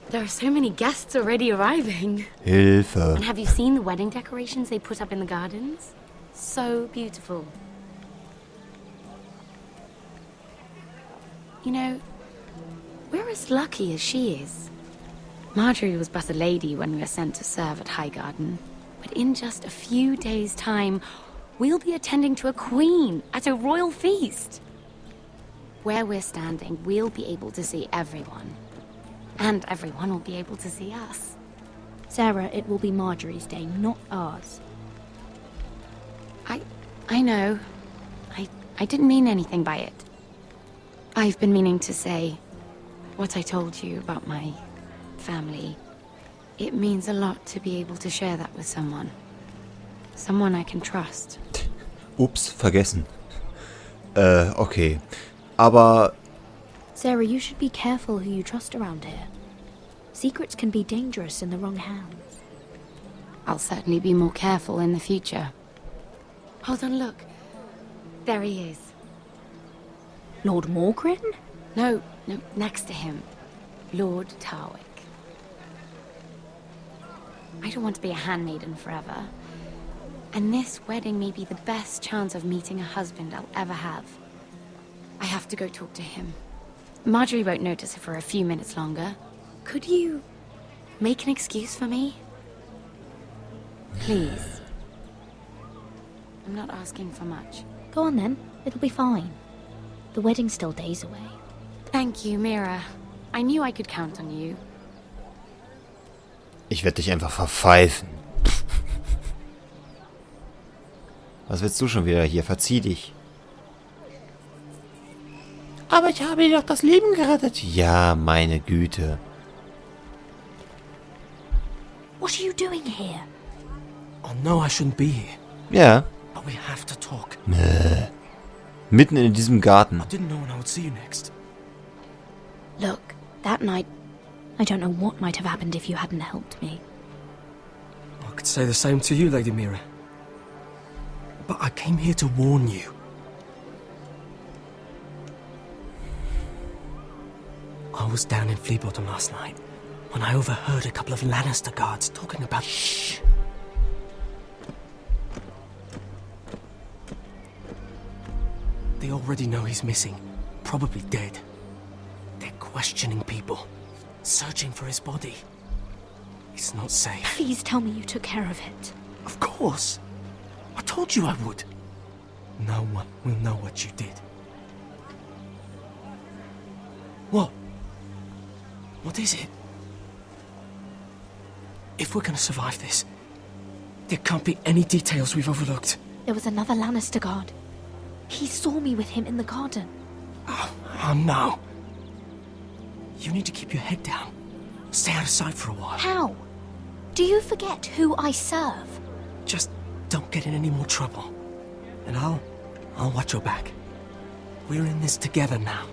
There are so many guests already arriving. Hilfe. And have you seen the wedding decorations they put up in the gardens? So beautiful. You know, we're as lucky as she is. Marjorie was but a lady when we were sent to serve at Highgarden. But in just a few days' time, we'll be attending to a queen at a royal feast. Where we're standing, we'll be able to see everyone. And everyone will be able to see us. Sarah, it will be Marjorie's day, not ours. I know. I didn't mean anything by it. I've been meaning to say what I told you about my family. It means a lot to be able to share that with someone. Someone I can trust. Ups, vergessen. Okay. Aber... Sarah, you should be careful who you trust around here. Secrets can be dangerous in the wrong hands. I'll certainly be more careful in the future. Hold on, look. There he is. Lord Morgrin? No, next to him. Lord Tarwick. I don't want to be a handmaiden forever. And this wedding may be the best chance of meeting a husband I'll ever have. I have to go talk to him. Marjorie won't notice it for a few minutes longer. Could you make an excuse for me? Please. I'm not asking for much. Go on then, it'll be fine. The wedding's still days away. Thank you, Mira. I knew I could count on you. Ich werde dich einfach verpfeifen. Was willst du schon wieder hier? Verzieh dich. Aber ich habe dir doch das Leben gerettet. Ja, meine Güte. What are you doing here? I know I shouldn't be here, Ja. but we have to talk. Mitten in diesem Garten. I didn't know when I would see you next. Look, that night... I don't know what might have happened if you hadn't helped me. I could say the same to you, Lady Mira. But I came here to warn you. I was down in Fleabottom last night when I overheard a couple of Lannister guards talking about... Shh! They already know he's missing, probably dead. They're questioning people, searching for his body. It's not safe. Please tell me you took care of it. Of course! I told you I would. No one will know what you did. What? What is it? If we're gonna survive this, there can't be any details we've overlooked. There was another Lannister guard. He saw me with him in the garden. Oh no. You need to keep your head down. Stay out of sight for a while. How? Do you forget who I serve? Just don't get in any more trouble. And I'll watch your back. We're in this together now.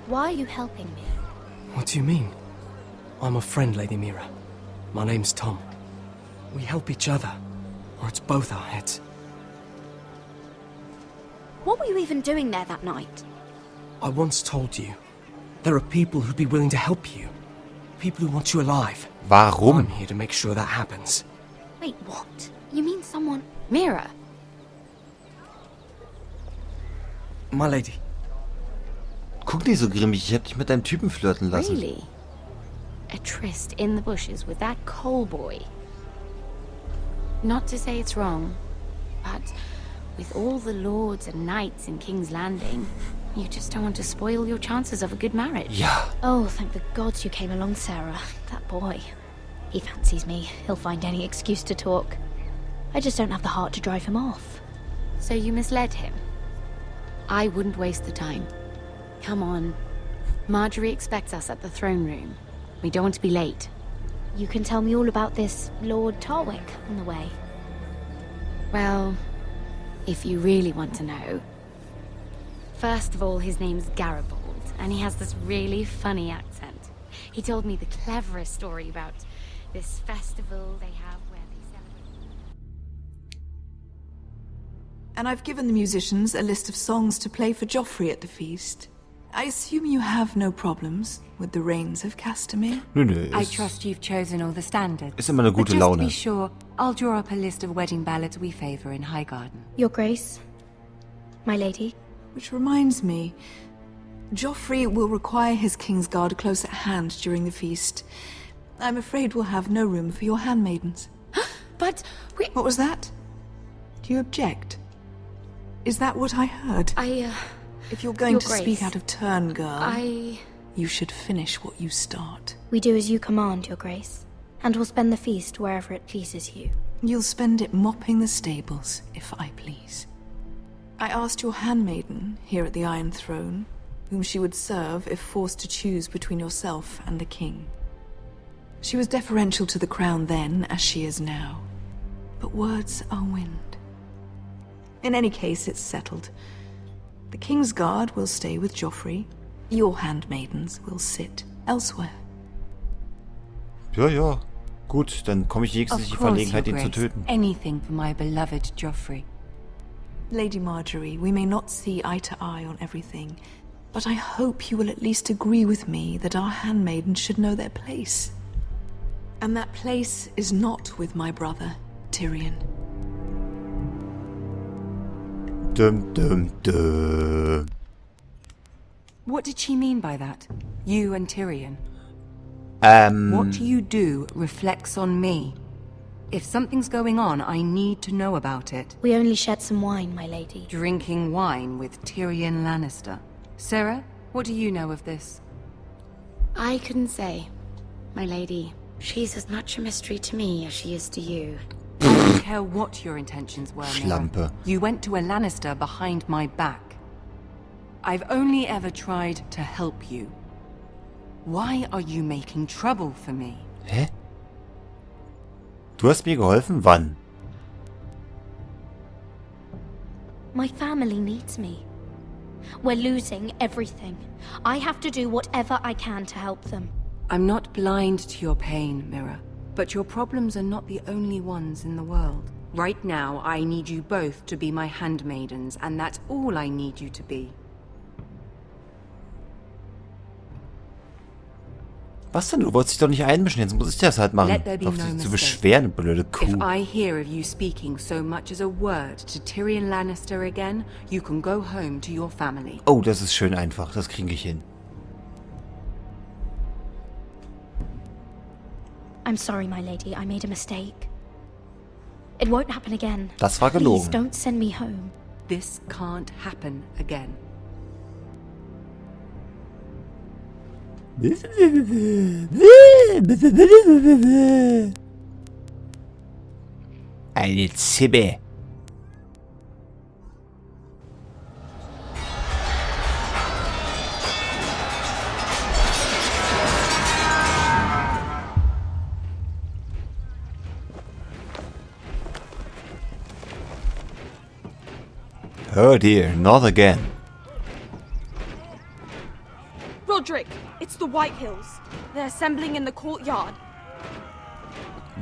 Why are you helping me? What do you mean? I'm a friend, Lady Mira. My name's Tom. We help each other, or it's both our heads. What were you even doing there that night? I once told you, there are people who'd be willing to help you. People who want you alive. Warum? I'm here to make sure that happens. Wait, what? You mean someone... Mira. My lady. Guck nicht so grimmig, ich hab dich mit deinem Typen flirten lassen. Really? A tryst in the bushes with that coal boy? Not to say it's wrong, but with all the lords and knights in King's Landing, you just don't want to spoil your chances of a good marriage. Ja. Oh, thank the gods you came along, Sarah. That boy. He fancies me. He'll find any excuse to talk. I just don't have the heart to drive him off. So you misled him? I wouldn't waste the time. Come on. Marjorie expects us at the throne room. We don't want to be late. You can tell me all about this Lord Tarwick on the way. Well, if you really want to know. First of all, his name's Garibald, and he has this really funny accent. He told me the cleverest story about this festival they have where they celebrate... And I've given the musicians a list of songs to play for Joffrey at the feast. I assume you have no problems with the reigns of Castamere? Nö, I trust you've chosen all the standards. ist immer eine But gute just to Laune. be sure, I'll draw up a list of wedding ballads we favor in Highgarden. Your Grace, my lady. Which reminds me, Joffrey will require his Kingsguard close at hand during the feast. I'm afraid we'll have no room for your handmaidens. But we... What was that? Do you object? Is that what I heard? If you're going Your to Grace, speak out of turn, girl, I... you should finish what you start. We do as you command, Your Grace, and will spend the feast wherever it pleases you. You'll spend it mopping the stables, if I please. I asked your handmaiden here at the Iron Throne whom she would serve if forced to choose between yourself and the king. She was deferential to the crown then, as she is now. But words are wind. In any case, it's settled. The Kingsguard will stay with Joffrey. Your handmaidens will sit elsewhere. Ja, ja. Gut, dann komme ich nächstes in die Verlegenheit, ihn zu töten. Anything for my beloved Joffrey. Lady Marjorie, we may not see eye to eye on everything, but I hope you will at least agree with me that our handmaidens should know their place. And that place is not with my brother, Tyrion. Dum, dum, dum. What did she mean by that? You and Tyrion? What you do reflects on me. If something's going on, I need to know about it. We only shed some wine, my lady. Drinking wine with Tyrion Lannister. Sarah, what do you know of this? I couldn't say, my lady. She's as much a mystery to me as she is to you. I don't care what your intentions were, Mira. Schlampe. You went to a Lannister behind my back. I've only ever tried to help you. Why are you making trouble for me? Hä? Du hast mir geholfen? Wann? My family needs me. We're losing everything. I have to do whatever I can to help them. I'm not blind to your pain, Mira. But your problems are not the only ones in the world. Right now, I need you both to be my handmaidens, and that's all I need you to be. Was denn? Du wolltest dich doch nicht einmischen, jetzt muss ich das halt machen. Let there be Auf no dich zu mistake. beschweren, blöde Kuh. If I hear of you speaking so much as a word to Tyrion Lannister again, you can go home to your family. Oh, das ist schön einfach. Das kriege ich hin. I'm sorry, my lady. I made a mistake. It won't happen again. Das war Please gelogen. don't send me home. This can't happen again. Eine Zibbe. Oh dear, not again. Roderick, it's the White Hills. They're assembling in the courtyard.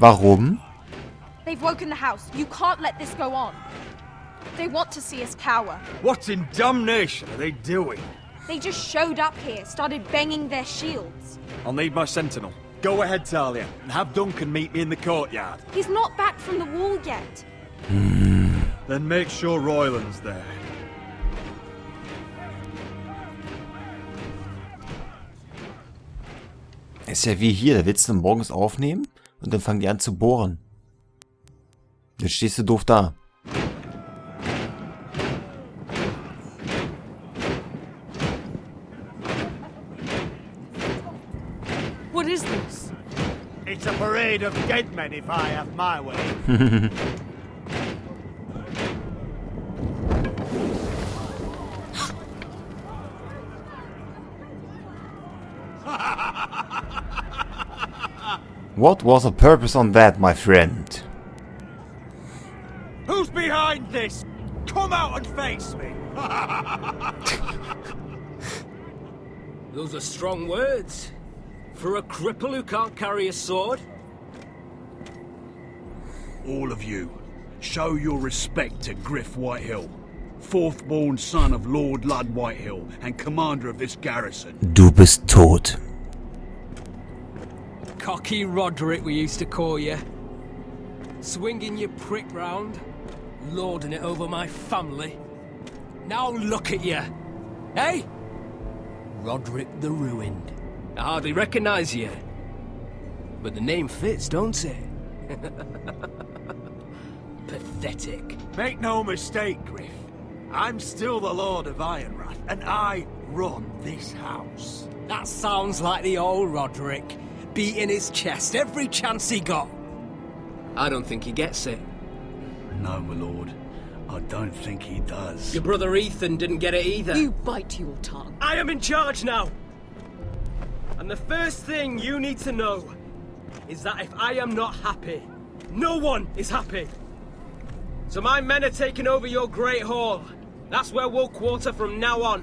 Warum? They've woken the house. You can't let this go on. They want to see us cower. What in damnation are they doing? They just showed up here, started banging their shields. I'll need my sentinel. Go ahead, Talia, and have Duncan meet me in the courtyard. He's not back from the wall yet. Then make sure Royland's there. Ist ja wie hier, da willst du morgens aufnehmen und dann fangen die an zu bohren. Jetzt stehst du doof da. What is this? It's a parade of dead men if I have my way. What was the purpose on that, my friend? Who's behind this? Come out and face me. Those are strong words. For a cripple who can't carry a sword? All of you, show your respect to Gryff Whitehill. fourth-born son of Lord Lud Whitehill and commander of this garrison. Du bist tot. Cocky Roderick, we used to call you. Swinging your prick round, lording it over my family. Now look at you. Hey? Roderick the Ruined. I hardly recognise you. But the name fits, don't it? Pathetic. Make no mistake, Gryff. I'm still the Lord of Ironrath, and I run this house. That sounds like the old Roderick, beating his chest every chance he got. I don't think he gets it. No, my lord. I don't think he does. Your brother Ethan didn't get it either. You bite your tongue. I am in charge now! And the first thing you need to know is that if I am not happy, no one is happy. So my men are taking over your Great Hall. That's where we'll quarter from now on.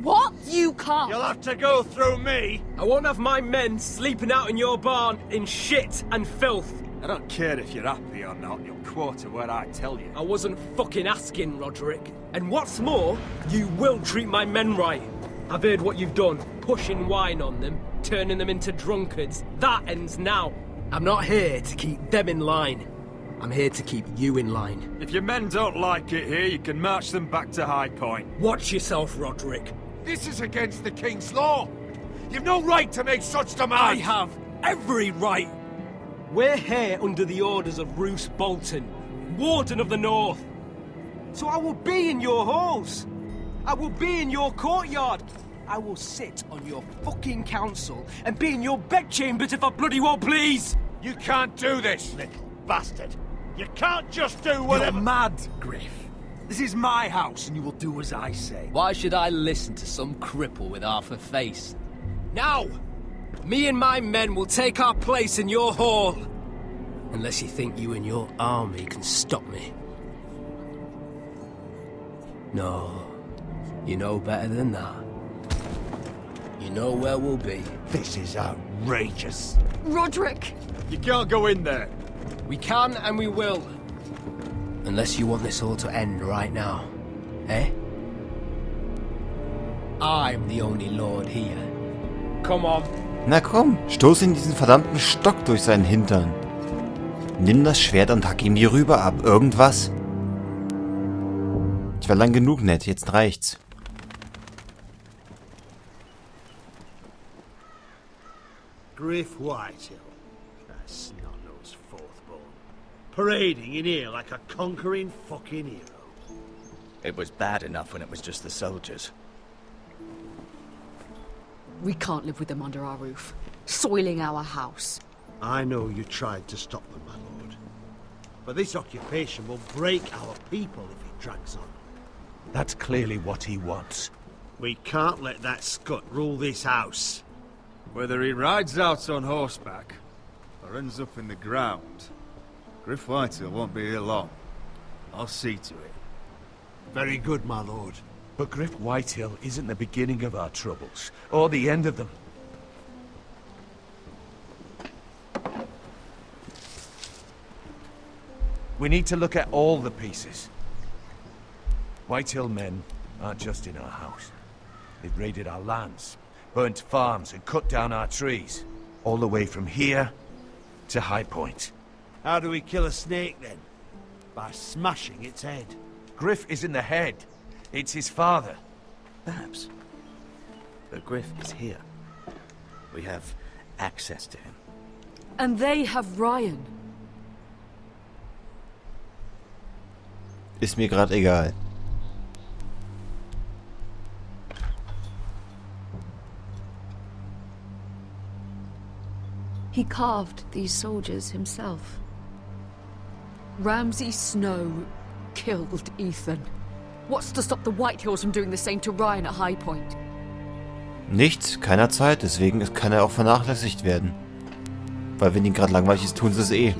What? You can't! You'll have to go through me! I won't have my men sleeping out in your barn in shit and filth. I don't care if you're happy or not, you'll quarter where I tell you. I wasn't fucking asking, Roderick. And what's more, you will treat my men right. I've heard what you've done, pushing wine on them, turning them into drunkards. That ends now. I'm not here to keep them in line. I'm here to keep you in line. If your men don't like it here, you can march them back to High Point. Watch yourself, Roderick. This is against the King's law. You've no right to make such demands. I have every right. We're here under the orders of Roose Bolton, Warden of the North. So I will be in your halls. I will be in your courtyard. I will sit on your fucking council and be in your bedchambers if I bloody well please. You can't do this, Little bastard. You can't just do whatever— You're mad, Gryff. This is my house and you will do as I say. Why should I listen to some cripple with half a face? Now! Me and my men will take our place in your hall. Unless you think you and your army can stop me. No. You know better than that. You know where we'll be. This is outrageous. Roderick! You can't go in there. We can and we will. Unless you want this all to end right now. Eh? I'm the only Lord here. Come on. Na komm, stoß ihm diesen verdammten Stock durch seinen Hintern. Nimm das Schwert und hack ihm die Rübe ab. Irgendwas. Ich war lang genug nett, jetzt reicht's. Gryff Whitehill. That snot-nosed fourth-born. Parading in here like a conquering fucking hero. It was bad enough when it was just the soldiers. We can't live with them under our roof, soiling our house. I know you tried to stop them, my lord. But this occupation will break our people if it drags on. That's clearly what he wants. We can't let that scut rule this house. Whether he rides out on horseback or ends up in the ground, Gryff Whitehill won't be here long. I'll see to it. Very good, my lord. But Gryff Whitehill isn't the beginning of our troubles, or the end of them. We need to look at all the pieces. Whitehill men aren't just in our house. They've raided our lands, burnt farms and cut down our trees. All the way from here to High Point. How do we kill a snake, then? By smashing its head. Gryff isn't the head. It's his father. Perhaps. But Gryff is here. We have access to him. And they have Ryan. Ist mir gerade egal. He carved these soldiers himself. Ramsay Snow killed Ethan. What's to stop the Whitehills from doing the same to Ryan at High Point? Nichts, keiner Zeit, deswegen kann er auch vernachlässigt werden. Weil wenn ihnen gerade langweilig ist, tun sie es eh.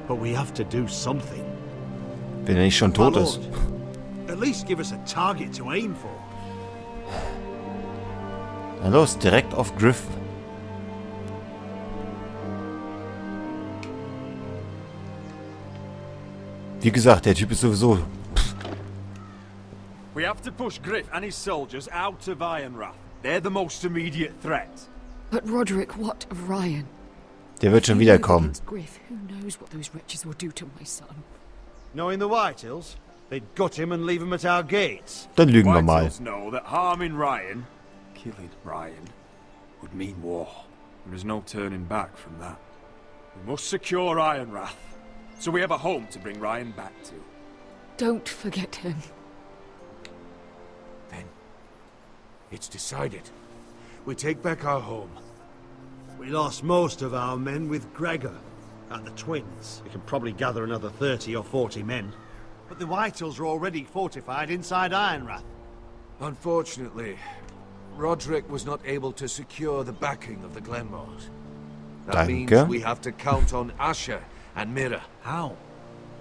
But we have to do something. Wenn er nicht schon tot ist. At least give us a target to aim for. Na los, direkt auf Gryff. Wie gesagt, der Typ ist sowieso... We have to push Gryff and his soldiers out of Ironrath. They're the most immediate threat. But Roderick, what of Ryan? Der wird schon wiederkommen. Gryff, who knows what those wretches will do to my son? Knowing the Whitehills, they'd gut him and leave him at our gates. Dann lügen wir mal. Whitehills know that harming Ryan, killing Ryan, would mean war. There is no turning back from that. We must secure Ironrath, so we have a home to bring Ryan back to. Don't forget him. Then, it's decided. We take back our home. We lost most of our men with Gregor at the Twins. We can probably gather another 30 or 40 men. But the Whitehills are already fortified inside Ironrath. Unfortunately, Roderick was not able to secure the backing of the Glenmores. That means we have to count on Asher and Mira. How?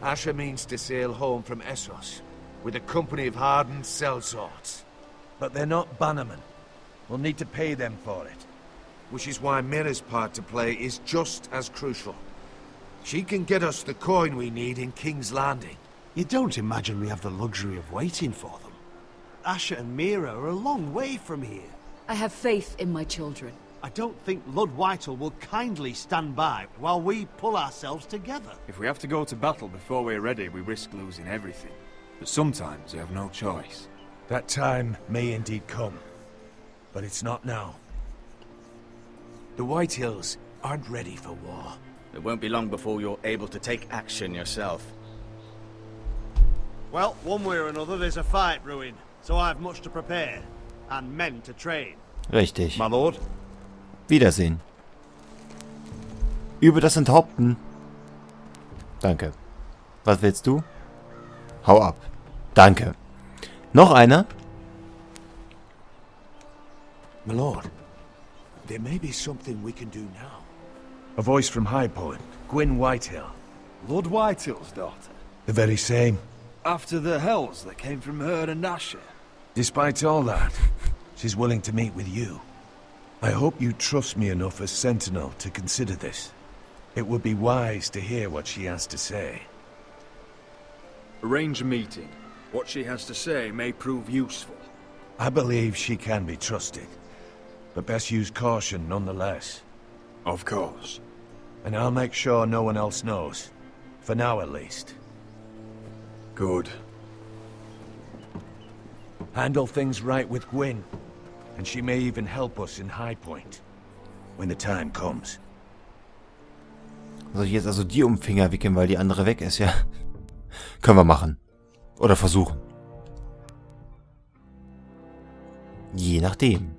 Asher means to sail home from Essos with a company of hardened sellswords. But they're not bannermen. We'll need to pay them for it. Which is why Mira's part to play is just as crucial. She can get us the coin we need in King's Landing. You don't imagine we have the luxury of waiting for them? Asher and Mira are a long way from here. I have faith in my children. I don't think Lud Whitehall will kindly stand by while we pull ourselves together. If we have to go to battle before we're ready, we risk losing everything. But sometimes you have no choice. That time may indeed come. But it's not now. The Whitehills aren't ready for war. It won't be long before you're able to take action yourself. Well, one way or another there's a fight brewing, so I have much to prepare. And men to train. Richtig. My lord. Wiedersehen. Über das Enthaupten. Danke. Was willst du? Hau ab. Danke. Noch einer? My lord, there may be something we can do now. A voice from High Point, Gwyn Whitehill. Lord Whitehill's daughter? The very same. After the hells that came from her and Asher? Despite all that, she's willing to meet with you. I hope you trust me enough as Sentinel to consider this. It would be wise to hear what she has to say. Arrange a meeting. What she has to say may prove useful. I believe she can be trusted, but best use caution nonetheless. Of course. And I'll make sure no one else knows. For now, at least. Good. Handle things right with Gwyn, and she may even help us in High Point, when the time comes. Soll ich jetzt also die Finger wickeln, weil die andere weg ist, ja? Können wir machen. Oder versuchen. Je nachdem.